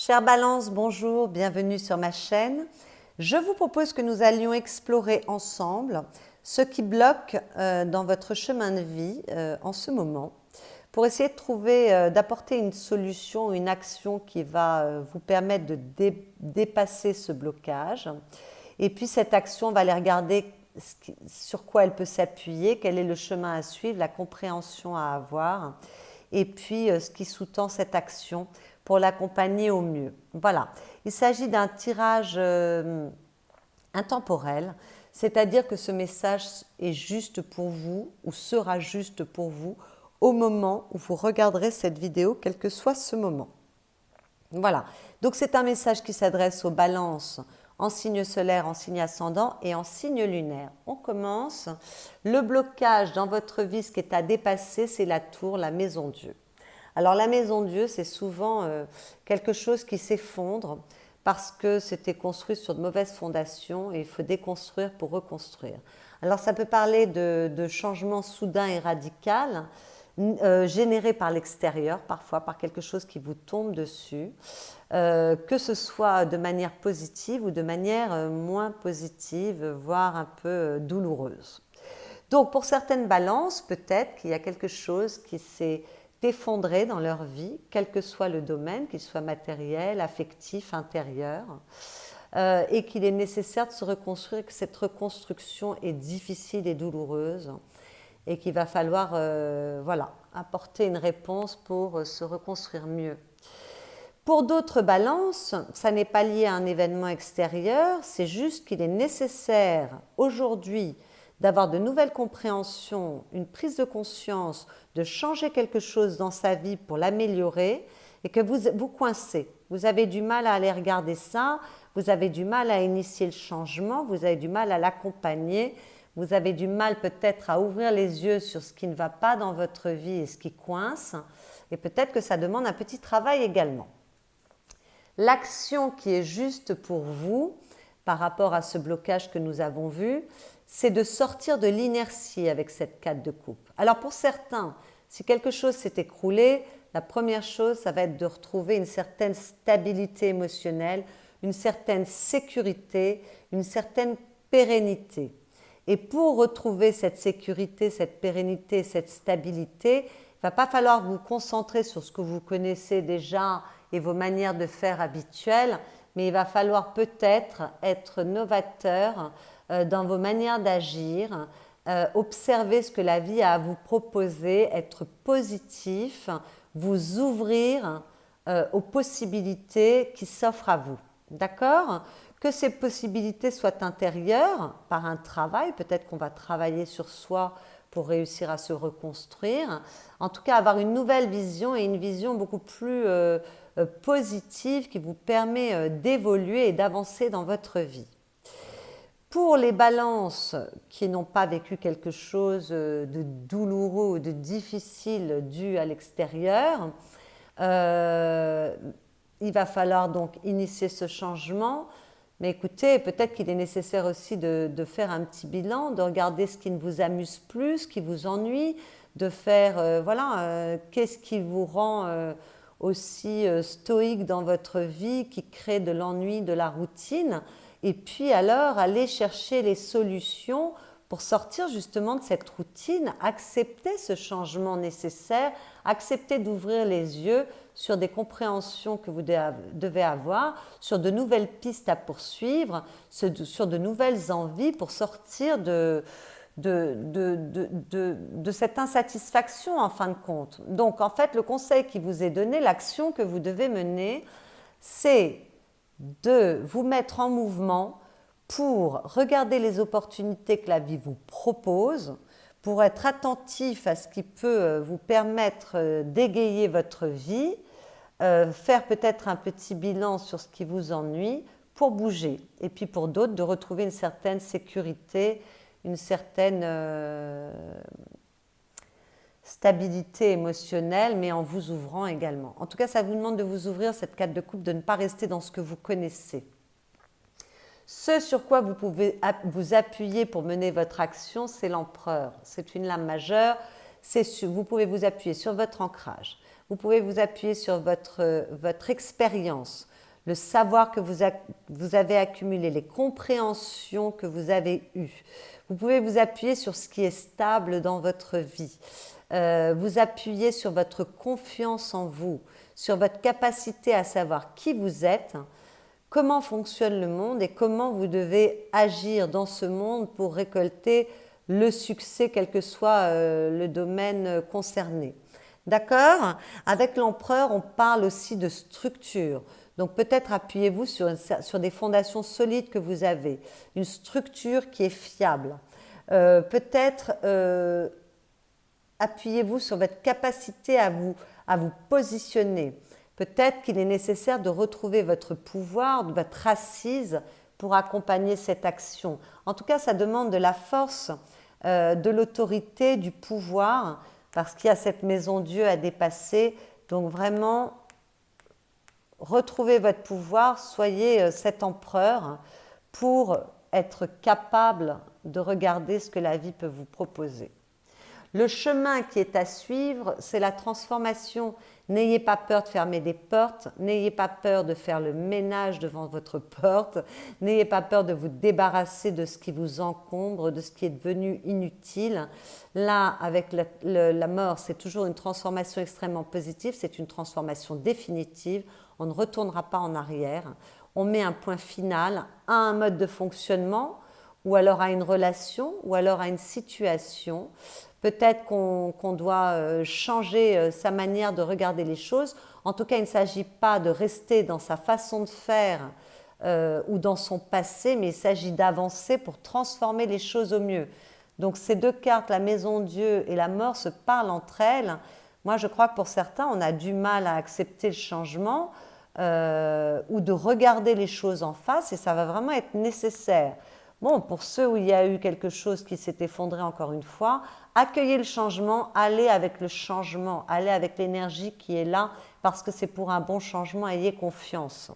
Chère Balance, bonjour, bienvenue sur ma chaîne. Je vous propose que nous allions explorer ensemble ce qui bloque dans votre chemin de vie en ce moment pour essayer de trouver, d'apporter une solution, une action qui va vous permettre de dépasser ce blocage. Et puis cette action, on va aller regarder sur quoi elle peut s'appuyer, quel est le chemin à suivre, la compréhension à avoir, et puis ce qui sous-tend cette action pour l'accompagner au mieux. Voilà, il s'agit d'un tirage intemporel, c'est-à-dire que ce message est juste pour vous ou sera juste pour vous au moment où vous regarderez cette vidéo, quel que soit ce moment. Voilà, donc c'est un message qui s'adresse aux balances en signe solaire, en signe ascendant et en signe lunaire. On commence. Le blocage dans votre vie, ce qui est à dépasser, c'est la tour, la maison Dieu. Alors la maison Dieu, c'est souvent quelque chose qui s'effondre parce que c'était construit sur de mauvaises fondations et il faut déconstruire pour reconstruire. Alors ça peut parler de changements soudains et radicaux, générés par l'extérieur, parfois par quelque chose qui vous tombe dessus, que ce soit de manière positive ou de manière moins positive, voire un peu douloureuse. Donc pour certaines balances, peut-être qu'il y a quelque chose qui s'est effondré dans leur vie, quel que soit le domaine, qu'il soit matériel, affectif, intérieur, et qu'il est nécessaire de se reconstruire, que cette reconstruction est difficile et douloureuse, et qu'il va falloir voilà, apporter une réponse pour se reconstruire mieux. Pour d'autres balances, ça n'est pas lié à un événement extérieur, c'est juste qu'il est nécessaire aujourd'hui d'avoir de nouvelles compréhensions, une prise de conscience, de changer quelque chose dans sa vie pour l'améliorer et que vous coincez. Vous avez du mal à aller regarder ça, vous avez du mal à initier le changement, vous avez du mal à l'accompagner, vous avez du mal peut-être à ouvrir les yeux sur ce qui ne va pas dans votre vie et ce qui coince, et peut-être que ça demande un petit travail également. L'action qui est juste pour vous, par rapport à ce blocage que nous avons vu, c'est de sortir de l'inertie avec cette 4 de coupe. Alors pour certains, si quelque chose s'est écroulé, la première chose, ça va être de retrouver une certaine stabilité émotionnelle, une certaine sécurité, une certaine pérennité. Et pour retrouver cette sécurité, cette pérennité, cette stabilité, il ne va pas falloir vous concentrer sur ce que vous connaissez déjà et vos manières de faire habituelles, mais il va falloir peut-être être novateur dans vos manières d'agir, observer ce que la vie a à vous proposer, être positif, vous ouvrir aux possibilités qui s'offrent à vous. D'accord ? Que ces possibilités soient intérieures par un travail, peut-être qu'on va travailler sur soi pour réussir à se reconstruire. En tout cas, avoir une nouvelle vision et une vision beaucoup plus positive qui vous permet d'évoluer et d'avancer dans votre vie. Pour les balances qui n'ont pas vécu quelque chose de douloureux ou de difficile dû à l'extérieur, il va falloir donc initier ce changement. Mais écoutez, peut-être qu'il est nécessaire aussi de faire un petit bilan, de regarder ce qui ne vous amuse plus, ce qui vous ennuie, de faire, qu'est-ce qui vous rend aussi stoïque dans votre vie, qui crée de l'ennui, de la routine. Et puis alors, aller chercher les solutions pour sortir justement de cette routine, accepter ce changement nécessaire, accepter d'ouvrir les yeux sur des compréhensions que vous devez avoir, sur de nouvelles pistes à poursuivre, sur de nouvelles envies pour sortir de cette insatisfaction en fin de compte. Donc en fait, le conseil qui vous est donné, l'action que vous devez mener, c'est de vous mettre en mouvement pour regarder les opportunités que la vie vous propose, pour être attentif à ce qui peut vous permettre d'égayer votre vie, faire peut-être un petit bilan sur ce qui vous ennuie pour bouger. Et puis pour d'autres, de retrouver une certaine sécurité, une certaine stabilité émotionnelle, mais en vous ouvrant également. En tout cas, ça vous demande de vous ouvrir, cette 4 de coupe, de ne pas rester dans ce que vous connaissez. Ce sur quoi vous pouvez vous appuyer pour mener votre action, c'est l'empereur. C'est une lame majeure. Vous pouvez vous appuyer sur votre ancrage. vous pouvez vous appuyer sur votre expérience, le savoir que vous avez accumulé, les compréhensions que vous avez eues. Vous pouvez vous appuyer sur ce qui est stable dans votre vie. Vous appuyer sur votre confiance en vous, sur votre capacité à savoir qui vous êtes, comment fonctionne le monde et comment vous devez agir dans ce monde pour récolter le succès, quel que soit le domaine concerné. D'accord? Avec l'empereur, on parle aussi de structure. Donc peut-être appuyez-vous sur des fondations solides que vous avez, une structure qui est fiable. Peut-être appuyez-vous sur votre capacité à vous positionner. Peut-être qu'il est nécessaire de retrouver votre pouvoir, votre assise pour accompagner cette action. En tout cas, ça demande de la force, de l'autorité, du pouvoir, parce qu'il y a cette maison Dieu à dépasser. Donc vraiment, retrouvez votre pouvoir, soyez cet empereur pour être capable de regarder ce que la vie peut vous proposer. Le chemin qui est à suivre, c'est la transformation. N'ayez pas peur de fermer des portes, n'ayez pas peur de faire le ménage devant votre porte, n'ayez pas peur de vous débarrasser de ce qui vous encombre, de ce qui est devenu inutile. Là, avec la mort, c'est toujours une transformation extrêmement positive, c'est une transformation définitive, on ne retournera pas en arrière, on met un point final à un mode de fonctionnement, ou alors à une relation, ou alors à une situation. Peut-être qu'on doit changer sa manière de regarder les choses. En tout cas, il ne s'agit pas de rester dans sa façon de faire ou dans son passé, mais il s'agit d'avancer pour transformer les choses au mieux. Donc ces deux cartes, la maison Dieu et la mort, se parlent entre elles. Moi, je crois que pour certains, on a du mal à accepter le changement ou de regarder les choses en face, et ça va vraiment être nécessaire. Bon, pour ceux où il y a eu quelque chose qui s'est effondré encore une fois, accueillez le changement, allez avec le changement, allez avec l'énergie qui est là, parce que c'est pour un bon changement, ayez confiance.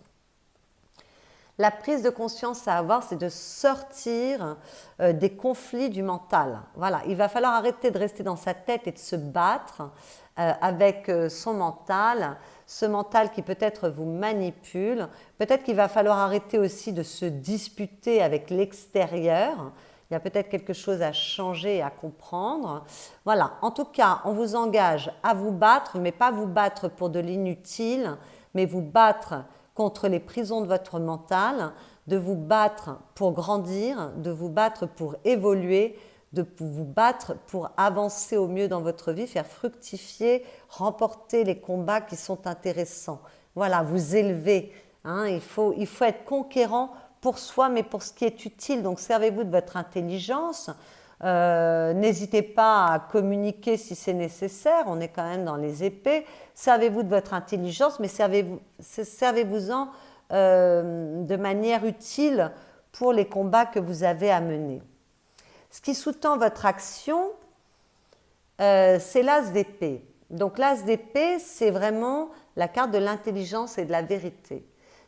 La prise de conscience à avoir, c'est de sortir des conflits du mental. Voilà, il va falloir arrêter de rester dans sa tête et de se battre avec son mental, ce mental qui peut-être vous manipule. Peut-être qu'il va falloir arrêter aussi de se disputer avec l'extérieur. Il y a peut-être quelque chose à changer et à comprendre. Voilà, en tout cas, on vous engage à vous battre, mais pas vous battre pour de l'inutile, mais vous battre contre les prisons de votre mental, de vous battre pour grandir, de vous battre pour évoluer, de vous battre pour avancer au mieux dans votre vie, faire fructifier, remporter les combats qui sont intéressants. Voilà, vous élever. Hein, il faut être conquérant pour soi, mais pour ce qui est utile. Donc, servez-vous de votre intelligence. N'hésitez pas à communiquer si c'est nécessaire. On est quand même dans les épées. Servez-vous de votre intelligence, mais servez-vous-en de manière utile pour les combats que vous avez à mener. Ce qui sous-tend votre action, c'est l'as d'épée. Donc l'as d'épée, c'est vraiment la carte de l'intelligence et de la vérité.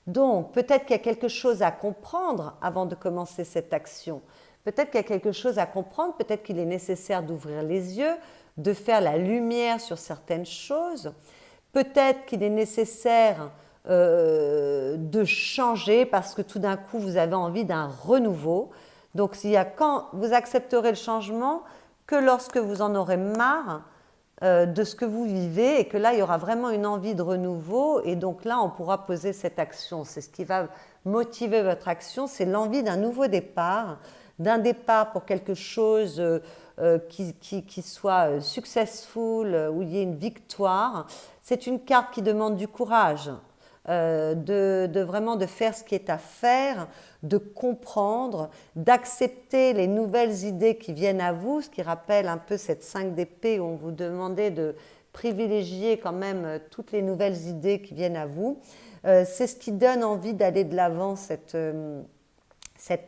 Donc peut-être qu'il y a quelque chose à comprendre avant de commencer cette action. Peut-être qu'il y a quelque chose à comprendre, peut-être qu'il est nécessaire d'ouvrir les yeux, de faire la lumière sur certaines choses. Peut-être qu'il est nécessaire de changer parce que tout d'un coup vous avez envie d'un renouveau. Donc quand vous accepterez le changement que lorsque vous en aurez marre de ce que vous vivez et que là il y aura vraiment une envie de renouveau, et donc là on pourra poser cette action. C'est ce qui va motiver votre action, c'est l'envie d'un nouveau départ, d'un départ pour quelque chose qui soit successful, où il y ait une victoire. C'est une carte qui demande du courage, vraiment de faire ce qui est à faire, de comprendre, d'accepter les nouvelles idées qui viennent à vous, ce qui rappelle un peu cette 5 d'épée où on vous demandait de privilégier quand même toutes les nouvelles idées qui viennent à vous. C'est ce qui donne envie d'aller de l'avant, cet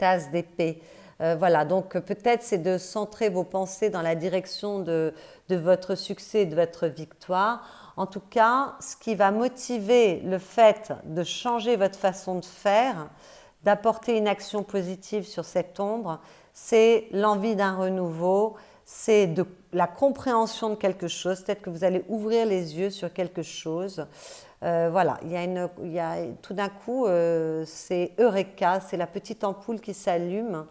as d'épée. Voilà, donc peut-être c'est de centrer vos pensées dans la direction de votre succès et de votre victoire. En tout cas, ce qui va motiver le fait de changer votre façon de faire, d'apporter une action positive sur cette ombre, c'est l'envie d'un renouveau, c'est de la compréhension de quelque chose, peut-être que vous allez ouvrir les yeux sur quelque chose. Voilà, tout d'un coup, c'est Eureka, c'est la petite ampoule qui s'allume.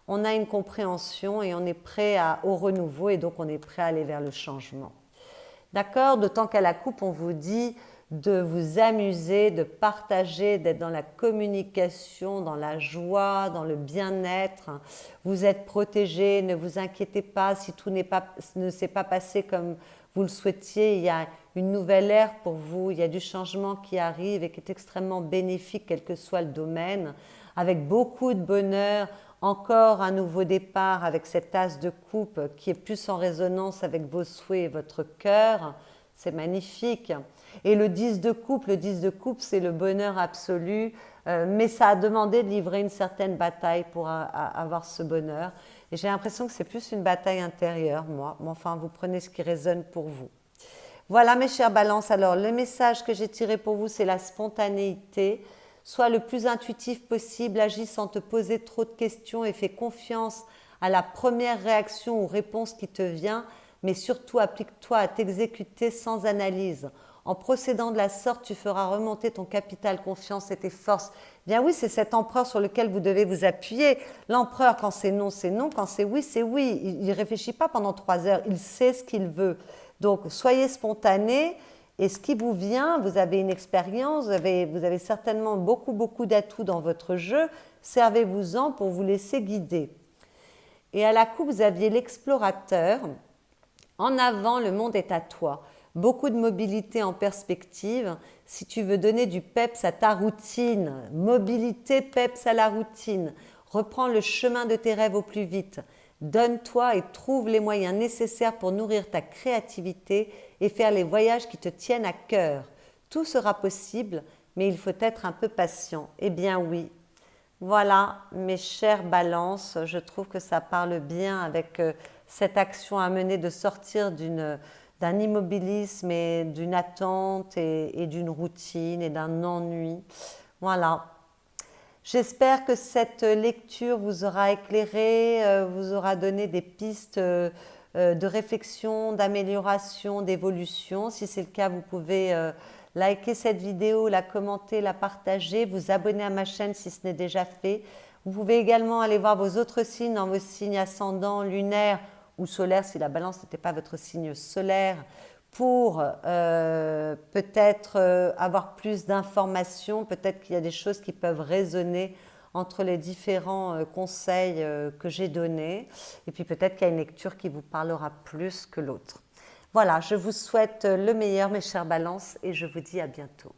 On a une compréhension et on est prêt au renouveau et donc on est prêt à aller vers le changement. D'accord? D'autant qu'à la coupe, on vous dit de vous amuser, de partager, d'être dans la communication, dans la joie, dans le bien-être. Vous êtes protégé, ne vous inquiétez pas si tout ne s'est pas passé comme vous le souhaitiez. Il y a une nouvelle ère pour vous, il y a du changement qui arrive et qui est extrêmement bénéfique, quel que soit le domaine, avec beaucoup de bonheur. Encore un nouveau départ avec cette as de coupe qui est plus en résonance avec vos souhaits et votre cœur. C'est magnifique. Et le 10 de coupe, c'est le bonheur absolu, mais ça a demandé de livrer une certaine bataille pour avoir ce bonheur. Et j'ai l'impression que c'est plus une bataille intérieure, moi. Mais enfin, vous prenez ce qui résonne pour vous. Voilà mes chères balances. Alors, le message que j'ai tiré pour vous, c'est la spontanéité. Sois le plus intuitif possible, agis sans te poser trop de questions et fais confiance à la première réaction ou réponse qui te vient, mais surtout applique-toi à t'exécuter sans analyse. En procédant de la sorte, tu feras remonter ton capital confiance et tes forces. Bien oui, c'est cet empereur sur lequel vous devez vous appuyer. L'empereur, quand c'est non, c'est non. Quand c'est oui, c'est oui. Il ne réfléchit pas pendant 3 heures. Il sait ce qu'il veut. Donc, soyez spontané. Et ce qui vous vient, vous avez une expérience, vous avez certainement beaucoup d'atouts dans votre jeu. Servez-vous-en pour vous laisser guider. Et à la coupe, vous aviez l'explorateur. En avant, le monde est à toi. Beaucoup de mobilité en perspective. Si tu veux donner du peps à ta routine, mobilité, peps à la routine. Reprends le chemin de tes rêves au plus vite. Donne-toi et trouve les moyens nécessaires pour nourrir ta créativité et faire les voyages qui te tiennent à cœur. Tout sera possible, mais il faut être un peu patient. Eh bien oui. Voilà, mes chères balances, je trouve que ça parle bien avec cette action à mener de sortir d'un immobilisme et d'une attente et d'une routine et d'un ennui. Voilà. J'espère que cette lecture vous aura éclairé, vous aura donné des pistes de réflexion, d'amélioration, d'évolution. Si c'est le cas, vous pouvez liker cette vidéo, la commenter, la partager, vous abonner à ma chaîne si ce n'est déjà fait. Vous pouvez également aller voir vos autres signes dans vos signes ascendants, lunaires ou solaires si la balance n'était pas votre signe solaire, pour peut-être avoir plus d'informations, peut-être qu'il y a des choses qui peuvent résonner entre les différents conseils que j'ai donnés, et puis peut-être qu'il y a une lecture qui vous parlera plus que l'autre. Voilà, je vous souhaite le meilleur mes chères balances et je vous dis à bientôt.